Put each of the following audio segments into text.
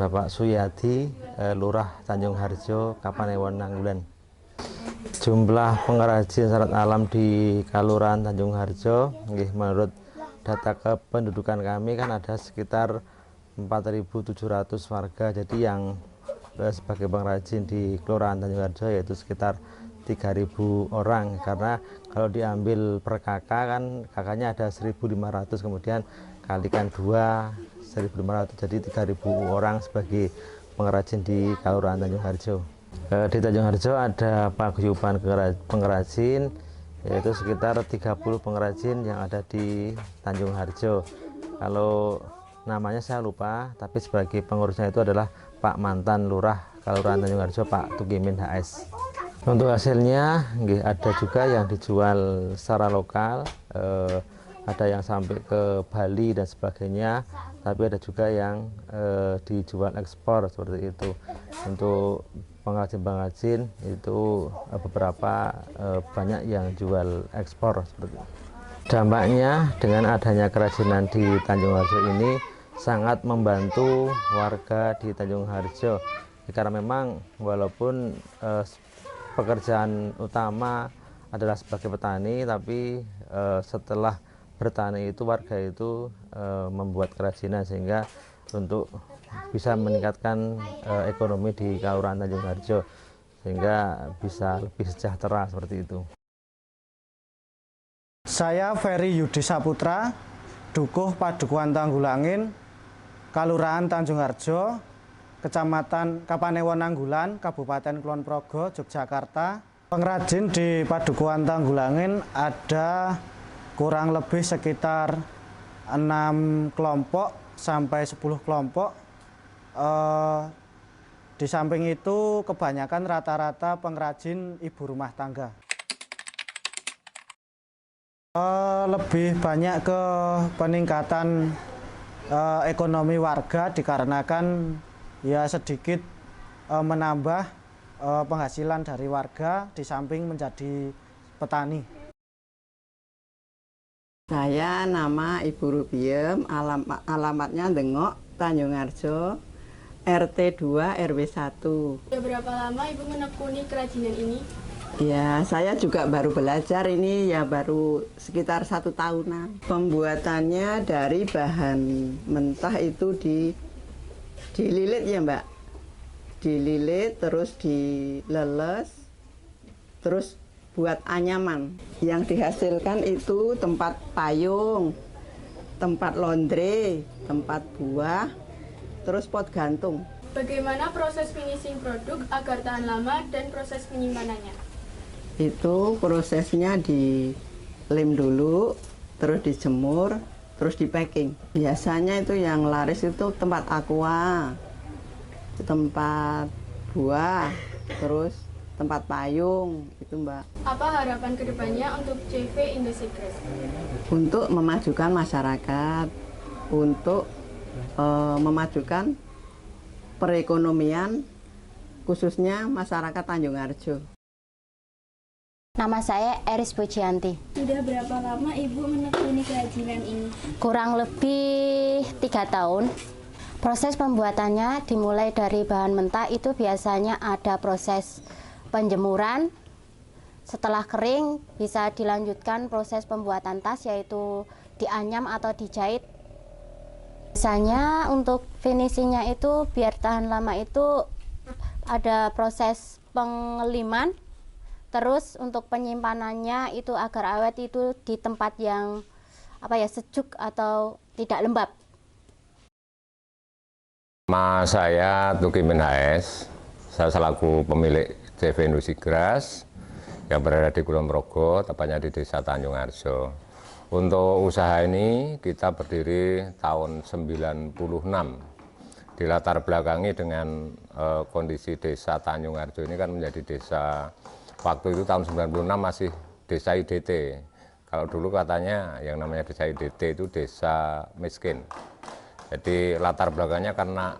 Bapak Suyadi, Lurah Tanjung Harjo, Kapanewon Nanggulan. Jumlah pengrajin serat alam di Kelurahan Tanjung Harjo, menurut data kependudukan kami kan ada sekitar 4.700 warga. Jadi yang sebagai pengrajin di Kelurahan Tanjung Harjo yaitu sekitar 3.000 orang, karena kalau diambil per kakak kan kakaknya ada 1.500, kemudian kalikan 2 1.500, jadi 3.000 orang sebagai pengrajin di Kelurahan Tanjung Harjo. Di Tanjung Harjo ada paguyuban pengrajin, yaitu sekitar 30 pengrajin yang ada di Tanjung Harjo. Kalau namanya saya lupa, tapi sebagai pengurusnya itu adalah Pak Mantan Lurah Kelurahan Tanjung Harjo, Pak Tukimin HS. Untuk hasilnya ada juga yang dijual secara lokal, ada yang sampai ke Bali dan sebagainya, tapi ada juga yang dijual ekspor seperti itu. Untuk pengrajin-pengrajin itu beberapa banyak yang jual ekspor seperti itu. Dampaknya dengan adanya kerajinan di Tanjung Harjo ini sangat membantu warga di Tanjung Harjo, karena memang walaupun pekerjaan utama adalah sebagai petani, tapi setelah bertani itu warga itu membuat kerajinan sehingga untuk bisa meningkatkan ekonomi di Kelurahan Tanjung Harjo, sehingga bisa lebih sejahtera seperti itu. Saya Ferry Yudi Saputra, Dukuh Padukuhan Tanggulangin, Kelurahan Tanjung Harjo, Kecamatan Kapanewon Nanggulan, Kabupaten Kulon Progo, Yogyakarta. Pengrajin di Padukuhan Tanggulangin ada kurang lebih sekitar 6 kelompok sampai 10 kelompok. Di samping itu kebanyakan rata-rata pengrajin ibu rumah tangga. Lebih banyak ke peningkatan ekonomi warga dikarenakan ya sedikit menambah penghasilan dari warga di samping menjadi petani. Saya nama Ibu Rubiem, alamatnya Dengok, Tanjung Harjo, RT 2 RW 1. Sudah berapa lama Ibu menekuni kerajinan ini? Ya, saya juga baru belajar ini ya baru sekitar 1 tahunan. Pembuatannya dari bahan mentah itu dililit ya Mbak. Dililit terus dileles, terus buat anyaman. Yang dihasilkan itu tempat payung, tempat laundry, tempat buah, terus pot gantung. Bagaimana proses finishing produk agar tahan lama dan proses penyimpanannya? Itu prosesnya dilem dulu, terus dijemur, terus di packing. Biasanya itu yang laris itu tempat aqua, tempat buah, terus tempat payung, itu Mbak. Apa harapan kedepannya untuk CV Indosigres? Untuk memajukan masyarakat, untuk memajukan perekonomian, khususnya masyarakat Tanjung Harjo. Nama saya Eris Pujianti. Sudah berapa lama Ibu menekuni kerajinan ini? Kurang lebih 3 tahun. Proses pembuatannya dimulai dari bahan mentah, itu biasanya ada proses penjemuran. Setelah kering bisa dilanjutkan proses pembuatan tas, yaitu dianyam atau dijahit. Biasanya untuk finishingnya itu biar tahan lama itu ada proses pengeliman. Terus untuk penyimpanannya itu agar awet itu di tempat yang sejuk atau tidak lembab. Nama saya Tukimin HS, saya selaku pemilik CV Indosigres yang berada di Kulon Progo, tepatnya di Desa Tanjung Harjo. Untuk usaha ini kita berdiri tahun 96. Dilatar belakangi dengan kondisi Desa Tanjung Harjo ini kan menjadi desa, waktu itu tahun 96 masih desa IDT. Kalau dulu katanya yang namanya desa IDT itu desa miskin. Jadi latar belakangnya karena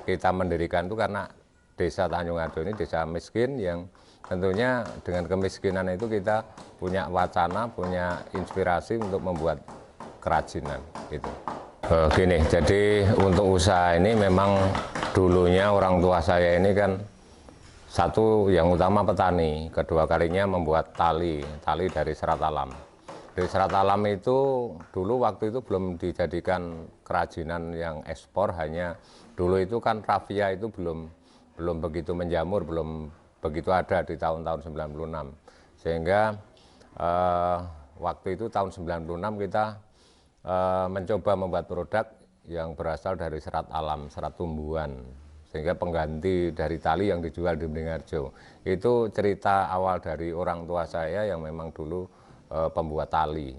kita mendirikan itu karena Desa Tanjung Harjo ini desa miskin yang tentunya dengan kemiskinan itu kita punya wacana, punya inspirasi untuk membuat kerajinan gitu. Gini, jadi untuk usaha ini memang dulunya orang tua saya ini kan satu yang utama petani, kedua kalinya membuat tali dari serat alam. Dari serat alam itu dulu waktu itu belum dijadikan kerajinan yang ekspor, hanya dulu itu kan rafia itu belum begitu menjamur, belum begitu ada di tahun-tahun 96. Sehingga waktu itu tahun 96 kita mencoba membuat produk yang berasal dari serat alam, serat tumbuhan, sehingga pengganti dari tali yang dijual di Beringharjo. Itu cerita awal dari orang tua saya yang memang dulu pembuat tali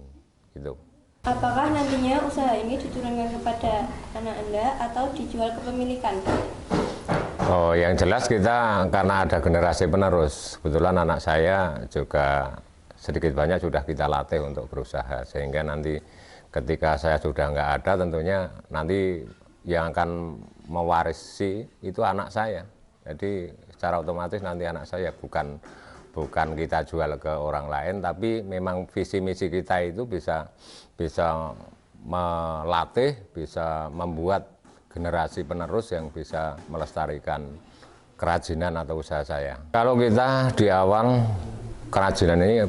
gitu. Apakah nantinya usaha ini diturunkan kepada anak Anda atau dijual kepemilikan? Oh, yang jelas kita karena ada generasi penerus. Kebetulan anak saya juga sedikit banyak sudah kita latih untuk berusaha, sehingga nanti ketika saya sudah nggak ada, tentunya nanti yang akan mewarisi itu anak saya. Jadi secara otomatis nanti anak saya bukan kita jual ke orang lain, tapi memang visi misi kita itu bisa melatih, bisa membuat generasi penerus yang bisa melestarikan kerajinan atau usaha saya. Kalau kita di awal kerajinan ini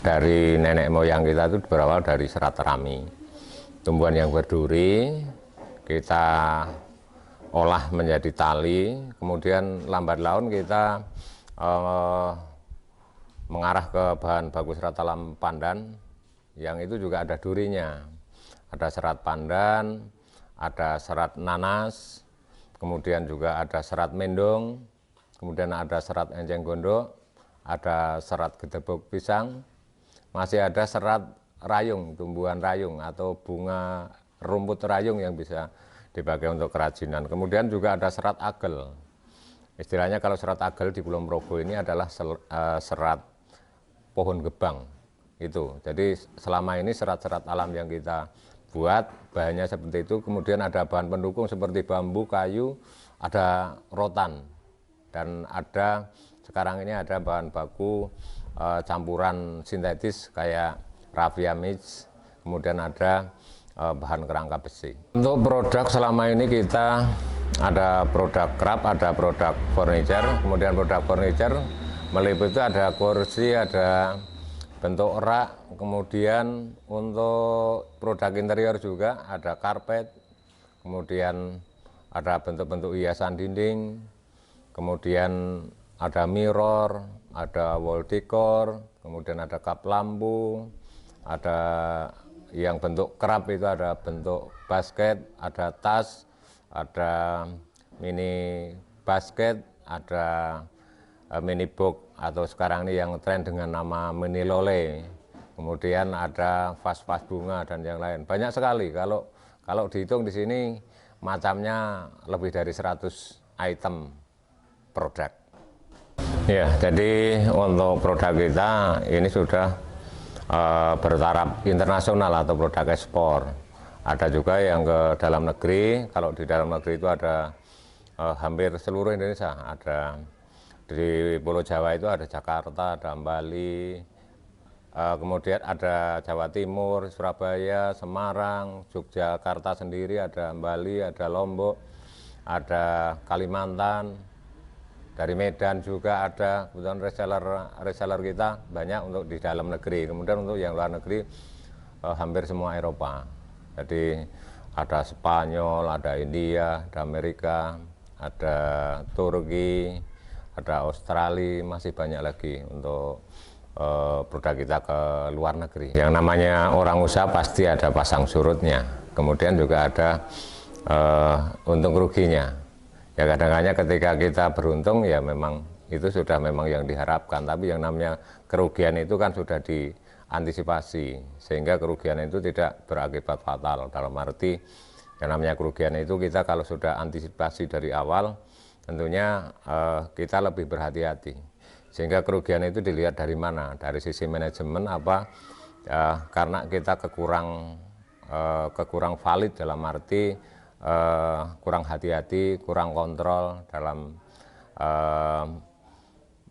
dari nenek moyang kita itu berawal dari serat rami, tumbuhan yang berduri, kita olah menjadi tali, kemudian lambat laun kita mengarah ke bahan baku serat alam pandan, yang itu juga ada durinya. Ada serat pandan, ada serat nanas, kemudian juga ada serat mendong, kemudian ada serat enceng gondok, ada serat gedebok pisang, masih ada serat rayung, tumbuhan rayung atau bunga rumput rayung yang bisa dipakai untuk kerajinan. Kemudian juga ada serat agel. Istilahnya kalau serat agel di Kulon Progo ini adalah serat pohon gebang itu. Jadi selama ini serat-serat alam yang kita buat bahannya seperti itu. Kemudian ada bahan pendukung seperti bambu, kayu, ada rotan, dan ada sekarang ini ada bahan baku campuran sintetis kayak raffia mix. Kemudian ada bahan kerangka besi. Untuk produk selama ini kita ada produk krap, ada produk furniture. Kemudian produk furniture meliputi ada kursi, ada bentuk rak, kemudian untuk produk interior juga ada karpet, kemudian ada bentuk-bentuk hiasan dinding, kemudian ada mirror, ada wall decor, kemudian ada kap lampu, ada yang bentuk kerap itu ada bentuk basket, ada tas, ada mini basket, ada mini box atau sekarang ini yang tren dengan nama mini lole, kemudian ada vas-vas bunga dan yang lain. Banyak sekali, kalau dihitung di sini macamnya lebih dari 100 item produk. Ya, jadi untuk produk kita ini sudah bertaraf internasional atau produk ekspor. Ada juga yang ke dalam negeri. Kalau di dalam negeri itu ada hampir seluruh Indonesia. Ada di Pulau Jawa itu ada Jakarta, ada Bali, kemudian ada Jawa Timur, Surabaya, Semarang, Yogyakarta sendiri, ada Bali, ada Lombok, ada Kalimantan, dari Medan juga ada. Kemudian reseller kita banyak untuk di dalam negeri. Kemudian untuk yang luar negeri hampir semua Eropa. Jadi ada Spanyol, ada India, ada Amerika, ada Turki, ada Australia, masih banyak lagi untuk produk kita ke luar negeri. Yang namanya orang usaha pasti ada pasang surutnya, kemudian juga ada untung ruginya. Ya kadang-kadang ketika kita beruntung ya memang itu sudah memang yang diharapkan, tapi yang namanya kerugian itu kan sudah diantisipasi, sehingga kerugian itu tidak berakibat fatal. Dalam arti yang namanya kerugian itu kita kalau sudah antisipasi dari awal, tentunya kita lebih berhati-hati, sehingga kerugian itu dilihat dari mana, dari sisi manajemen apa, karena kita kekurang valid dalam arti kurang hati-hati, kurang kontrol dalam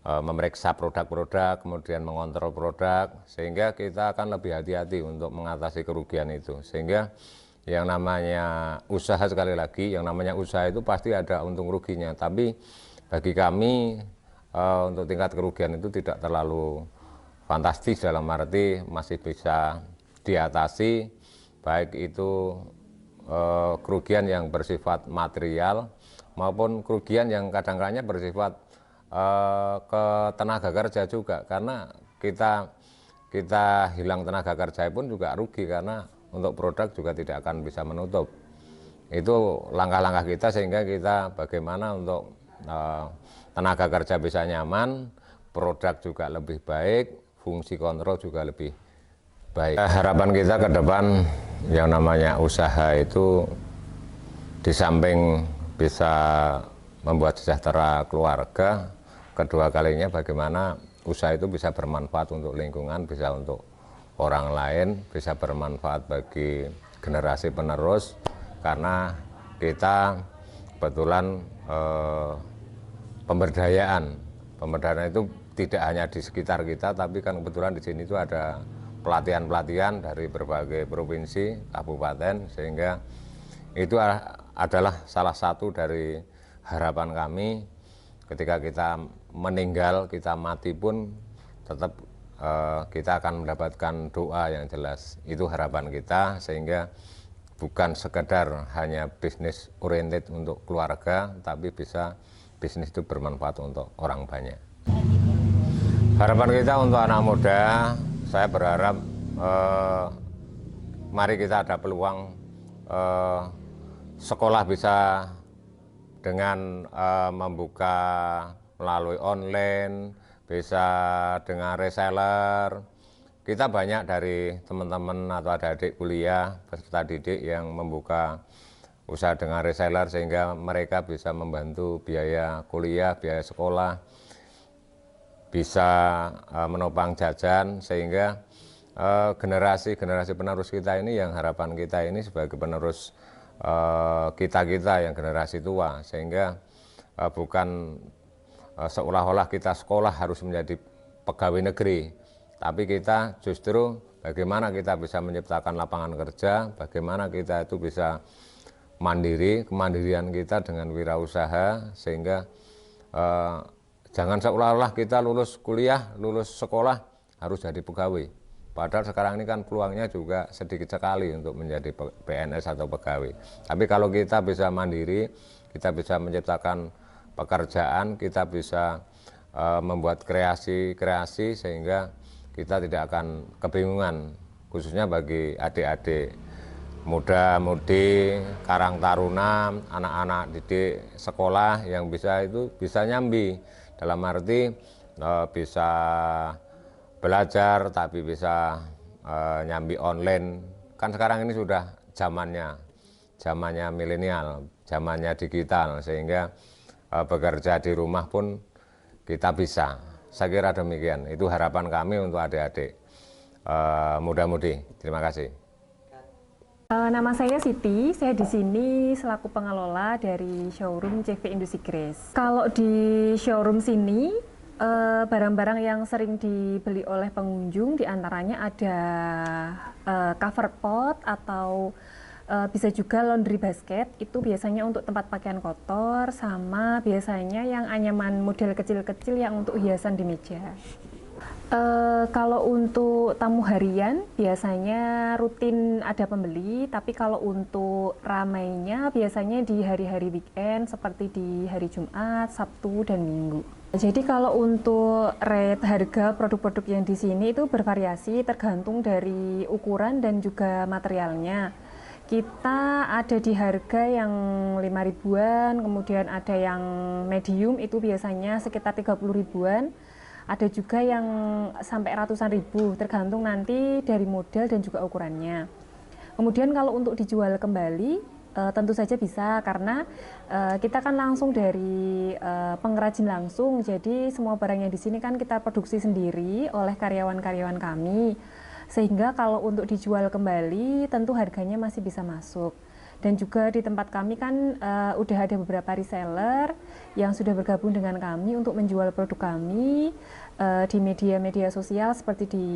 memeriksa produk-produk, kemudian mengontrol produk, sehingga kita akan lebih hati-hati untuk mengatasi kerugian itu. Sehingga yang namanya usaha, sekali lagi yang namanya usaha itu pasti ada untung ruginya, tapi bagi kami untuk tingkat kerugian itu tidak terlalu fantastis, dalam arti masih bisa diatasi, baik itu kerugian yang bersifat material maupun kerugian yang kadang-kadang bersifat ke tenaga kerja juga, karena kita hilang tenaga kerja pun juga rugi, karena untuk produk juga tidak akan bisa menutup. Itu langkah-langkah kita, sehingga kita bagaimana untuk tenaga kerja bisa nyaman, produk juga lebih baik, fungsi kontrol juga lebih baik. Harapan kita ke depan yang namanya usaha itu, di samping bisa membuat sejahtera keluarga, kedua kalinya bagaimana usaha itu bisa bermanfaat untuk lingkungan, bisa untuk orang lain, bisa bermanfaat bagi generasi penerus, karena kita kebetulan pemberdayaan itu tidak hanya di sekitar kita, tapi kan kebetulan di sini itu ada pelatihan-pelatihan dari berbagai provinsi, kabupaten, sehingga itu adalah salah satu dari harapan kami. Ketika kita meninggal, kita mati pun tetap kita akan mendapatkan doa yang jelas. Itu harapan kita, sehingga bukan sekedar hanya bisnis oriented untuk keluarga, tapi bisa bisnis itu bermanfaat untuk orang banyak. Harapan kita untuk anak muda, saya berharap mari kita ada peluang sekolah bisa dengan membuka melalui online, bisa dengan reseller. Kita banyak dari teman-teman atau adik-adik kuliah, peserta didik yang membuka usaha dengan reseller, sehingga mereka bisa membantu biaya kuliah, biaya sekolah, bisa menopang jajan, sehingga generasi penerus kita ini, yang harapan kita ini sebagai penerus kita yang generasi tua, sehingga bukan seolah-olah kita sekolah harus menjadi pegawai negeri, tapi kita justru bagaimana kita bisa menciptakan lapangan kerja, bagaimana kita itu bisa mandiri, kemandirian kita dengan wirausaha, sehingga jangan seolah-olah kita lulus kuliah, lulus sekolah harus jadi pegawai. Padahal sekarang ini kan peluangnya juga sedikit sekali untuk menjadi PNS atau pegawai. Tapi kalau kita bisa mandiri, kita bisa menciptakan pekerjaan, kita bisa membuat kreasi-kreasi, sehingga kita tidak akan kebingungan, khususnya bagi adik-adik muda-mudi, karang taruna, anak-anak didik sekolah yang bisa nyambi, dalam arti bisa belajar tapi bisa nyambi online. Kan sekarang ini sudah zamannya milenial, zamannya digital, sehingga bekerja di rumah pun kita bisa. Saya kira demikian. Itu harapan kami untuk adik-adik muda-mudi. Terima kasih. Nama saya Siti, saya di sini selaku pengelola dari showroom CV Industri Grace. Kalau di showroom sini, barang-barang yang sering dibeli oleh pengunjung diantaranya ada cover pot atau bisa juga laundry basket, itu biasanya untuk tempat pakaian kotor, sama biasanya yang anyaman model kecil-kecil yang untuk hiasan di meja. Kalau untuk tamu harian biasanya rutin ada pembeli, tapi kalau untuk ramainya biasanya di hari-hari weekend seperti di hari Jumat, Sabtu, dan Minggu. Jadi kalau untuk rate harga produk-produk yang di sini itu bervariasi tergantung dari ukuran dan juga materialnya. Kita ada di harga yang 5 ribuan, kemudian ada yang medium itu biasanya sekitar 30 ribuan. Ada juga yang sampai ratusan ribu, tergantung nanti dari model dan juga ukurannya. Kemudian kalau untuk dijual kembali, tentu saja bisa, karena kita kan langsung dari pengrajin langsung, jadi semua barang yang di sini kan kita produksi sendiri oleh karyawan-karyawan kami, sehingga kalau untuk dijual kembali tentu harganya masih bisa masuk. Dan juga di tempat kami kan udah ada beberapa reseller yang sudah bergabung dengan kami untuk menjual produk kami di media-media sosial seperti di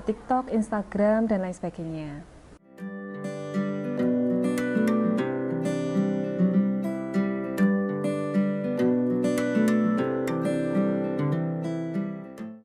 TikTok, Instagram, dan lain sebagainya.